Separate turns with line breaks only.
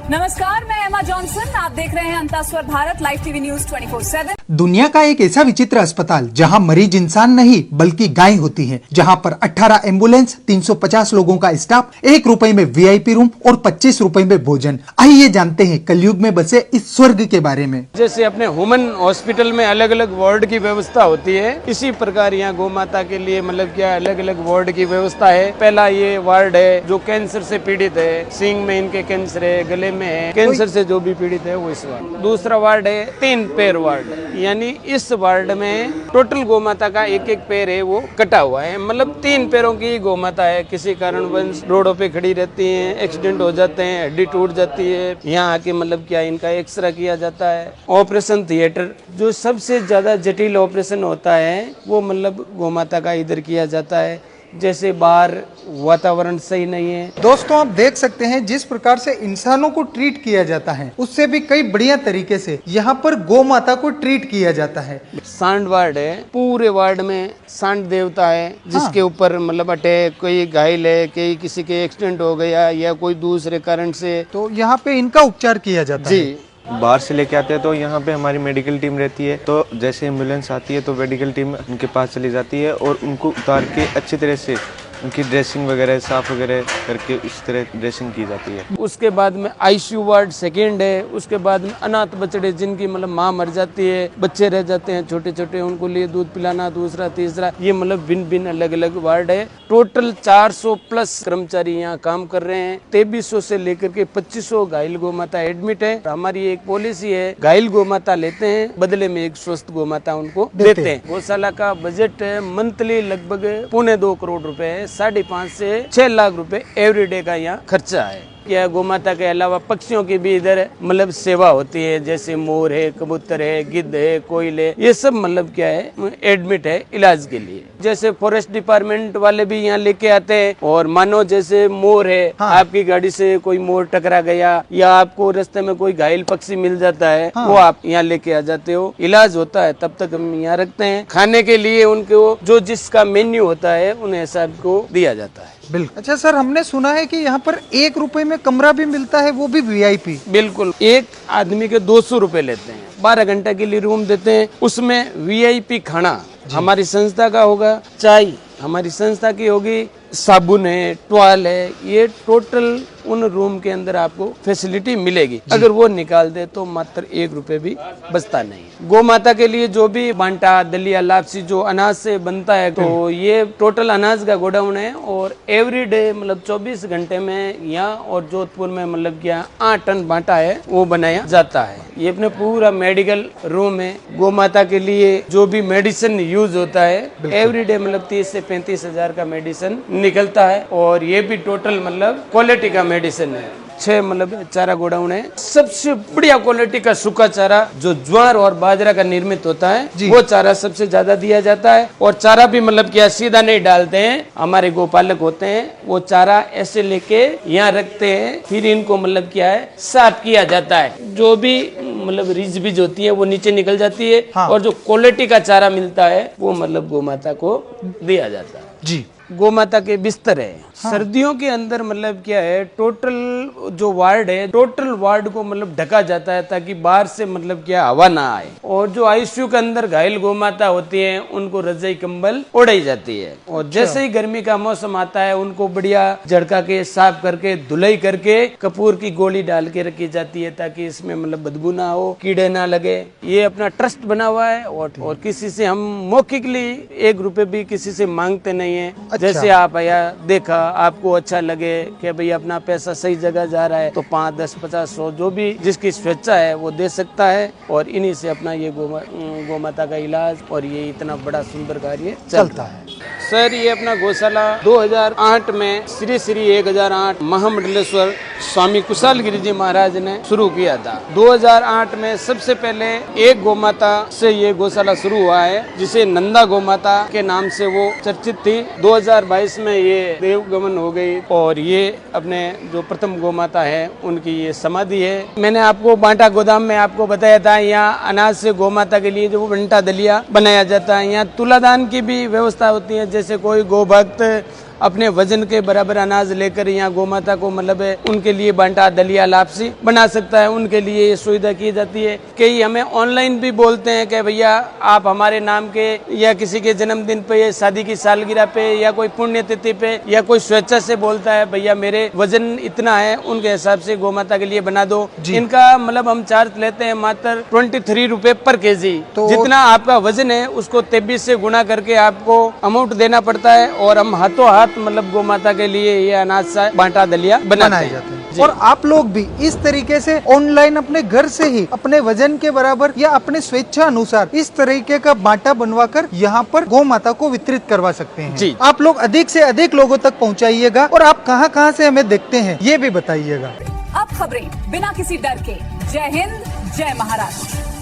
नमस्कार, मैं एमा जॉनसन। आप देख रहे हैं अंतास्वर भारत लाइव टीवी न्यूज 24/7।
दुनिया का एक ऐसा विचित्र अस्पताल जहां मरीज इंसान नहीं बल्कि गाय होती है, जहां पर 18 एम्बुलेंस, 350 लोगों का स्टाफ, 1 रुपए में वीआईपी रूम और 25 रुपए में भोजन। आइए जानते हैं कलयुग में बसे इस स्वर्ग के बारे में।
जैसे अपने ह्यूमन हॉस्पिटल में अलग अलग वार्ड की व्यवस्था होती है, इसी प्रकार यहाँ गौ माता के लिए मतलब क्या अलग अलग वार्ड की व्यवस्था है। पहला ये वार्ड है जो कैंसर से पीड़ित है, सींग में इनके कैंसर है, गले में है, कैंसर से जो भी पीड़ित है वो इस वार्ड। दूसरा वार्ड है 3 पैर वार्ड, यानी इस वार्ड में टोटल गौ माता का एक पैर है वो कटा हुआ है, मतलब 3 पैरों की गौ माता है। किसी कारणवश रोडों पे खड़ी रहती हैं, एक्सीडेंट हो जाते हैं, हड्डी टूट जाती है, यहाँ आके मतलब क्या इनका एक्सरे किया जाता है। ऑपरेशन थिएटर जो सबसे ज्यादा जटिल ऑपरेशन होता है वो मतलब गौ माता का इधर किया जाता है। जैसे बाहर वातावरण सही नहीं है।
दोस्तों, आप देख सकते हैं जिस प्रकार से इंसानों को ट्रीट किया जाता है उससे भी कई बढ़िया तरीके से यहाँ पर गौ माता को ट्रीट किया जाता है।
सांड वार्ड है, पूरे वार्ड में सांड देवता है जिसके ऊपर मतलब अटैक, कोई घायल है, कोई किसी के एक्सीडेंट हो गया या कोई दूसरे कारण से,
तो यहाँ पे इनका उपचार किया जाता है।
जी
बाहर से लेके आते हैं तो यहाँ पे हमारी मेडिकल टीम रहती है, तो जैसे एम्बुलेंस आती है तो मेडिकल टीम उनके पास चली जाती है और उनको उतार के अच्छी तरह से उनकी ड्रेसिंग वगैरह साफ वगैरह करके इस तरह ड्रेसिंग की जाती है।
उसके बाद में आईसीयू वार्ड सेकेंड है। उसके बाद में अनाथ बच्चे जिनकी मतलब माँ मर जाती है, बच्चे रह जाते हैं छोटे छोटे, उनको लिए दूध पिलाना, दूसरा तीसरा, ये मतलब भिन्न अलग अलग वार्ड है। टोटल 400 प्लस कर्मचारी यहाँ काम कर रहे हैं। 2300 से लेकर के 2500 घायल गौ माता एडमिट है। हमारी एक पॉलिसी है, घायल गौ माता लेते हैं, बदले में एक स्वस्थ गौ माता उनको देते हैं। गौशाला का बजट मंथली लगभग 2.25 करोड़ रुपए है। 5.5 से 6 लाख रुपए एवरीडे का यहाँ खर्चा है। या गौ माता के अलावा पक्षियों की भी इधर मतलब सेवा होती है, जैसे मोर है, कबूतर है, गिद्ध है, कोयल है, ये सब मतलब क्या है एडमिट है इलाज के लिए। जैसे फॉरेस्ट डिपार्टमेंट वाले भी यहाँ लेके आते हैं, और मानो जैसे मोर है, आपकी गाड़ी से कोई मोर टकरा गया या आपको रास्ते में कोई घायल पक्षी मिल जाता है, वो आप यहाँ लेके आ जाते हो, इलाज होता है, तब तक हम यहाँ रखते हैं। खाने के लिए उनको जो जिसका मेन्यू होता है उन्हें सबको दिया जाता है।
बिल्कुल। अच्छा सर, हमने सुना है कि यहाँ पर 1 रुपए में कमरा भी मिलता है, वो भी वीआईपी।
बिल्कुल, एक आदमी के 200 रुपए लेते हैं, 12 घंटे के लिए रूम देते हैं। उसमें वीआईपी खाना हमारी संस्था का होगा, चाय हमारी संस्था की होगी, साबुन है, टॉवल है, ये टोटल उन रूम के अंदर आपको फैसिलिटी मिलेगी। अगर वो निकाल दे तो मात्र 1 रुपए भी बचता नहीं है। गौ माता के लिए जो भी बांटा, दलिया, लापसी जो अनाज से बनता है, तो ये टोटल अनाज का गोडाउन है, और एवरीडे मतलब 24 घंटे में यहाँ और जोधपुर में मतलब क्या 8 टन बांटा है वो बनाया जाता है। ये अपने पूरा मेडिकल रूम है। गौ माता के लिए जो भी मेडिसिन यूज होता है एवरीडे मतलब 30 से 35 हजार का मेडिसिन निकलता है, और ये भी टोटल मतलब क्वालिटी का मेडिसिन है। 6 मतलब चारा गोडाउन है। सबसे बढ़िया क्वालिटी का सूखा चारा जो ज्वार और बाजरा का निर्मित होता है, वो चारा सबसे ज्यादा दिया जाता है। और चारा भी मतलब क्या सीधा नहीं डालते हैं, हमारे गोपालक होते हैं, वो चारा ऐसे लेके यहाँ रखते हैं, फिर इनको मतलब क्या है साफ किया जाता है। जो भी मतलब रिज बीज होती है वो नीचे निकल जाती है, और जो क्वालिटी का चारा मिलता है वो मतलब गौ माता को दिया जाता है।
जी,
गौ माता के बिस्तर है। सर्दियों के अंदर मतलब क्या है, टोटल जो वार्ड है, टोटल वार्ड को मतलब ढका जाता है ताकि बाहर से मतलब क्या हवा ना आए। और जो आईसीयू के अंदर घायल गौ माता होती है उनको रजाई कंबल ओढ़ाई जाती है। और जैसे ही गर्मी का मौसम आता है उनको बढ़िया झड़का के साफ करके धुलाई करके कपूर की गोली डाल के रखी जाती है ताकि इसमें मतलब बदबू ना हो, कीड़े ना लगे। ये अपना ट्रस्ट बना हुआ है, और किसी से हम मौखिकली 1 रुपए भी किसी से मांगते नहीं है। जैसे आप आया देखा, आपको अच्छा लगे कि भाई अपना पैसा सही जगह जा रहा है, तो 5, 10, 50, 100 जो भी जिसकी स्वेच्छा है वो दे सकता है, और इन्हीं से अपना ये गौ माता का इलाज और ये इतना बड़ा सुंदर कार्य चलता है। सर, ये अपना गौशाला 2008 में श्री श्री 1008 महामंडलेश्वर स्वामी कुशाल गिरी जी महाराज ने शुरू किया था। 2008 में सबसे पहले एक गौ माता से ये गौशाला शुरू हुआ है, जिसे नंदा गौ माता के नाम से वो चर्चित थी। 2022 में ये देवगमन हो गई, और ये अपने जो प्रथम गौ माता है उनकी ये समाधि है। मैंने आपको बांटा गोदाम में आपको बताया था, यहाँ अनाज से गौ माता के लिए जो बंटा दलिया बनाया जाता है। यहाँ तुलादान की भी व्यवस्था होती है, जैसे कोई गौ भक्त अपने वजन के बराबर अनाज लेकर यहाँ गौ माता को मतलब उनके लिए बांटा, दलिया, लापसी बना सकता है। उनके लिए ये सुविधा की जाती है। कई हमें ऑनलाइन भी बोलते हैं कि भैया आप हमारे नाम के या किसी के जन्मदिन पे, शादी की सालगिरह पे या कोई पुण्यतिथि पे या कोई स्वेच्छा से बोलता है भैया मेरे वजन इतना है, उनके हिसाब से गौ माता के लिए बना दो। इनका मतलब हम चार्ज लेते हैं मात्र 23 रुपए पर केजी।
तो
जितना आपका वजन है उसको 23 से गुणा करके आपको अमाउंट देना पड़ता है और हम हाथों हाथ मतलब गौ माता के लिए ये अनाज बांटा, दलिया बनाए जाते हैं।
और आप लोग भी इस तरीके से ऑनलाइन अपने घर से ही अपने वजन के बराबर या अपने स्वेच्छा अनुसार इस तरीके का बांटा बनवाकर यहाँ पर गौ माता को वितरित करवा सकते हैं।
जी।
आप लोग अधिक से अधिक लोगों तक पहुँचाइएगा और आप कहाँ से हमें देखते हैं ये भी बताइएगा।
अब खबरें बिना किसी डर के। जय हिंद, जय महाराष्ट्र।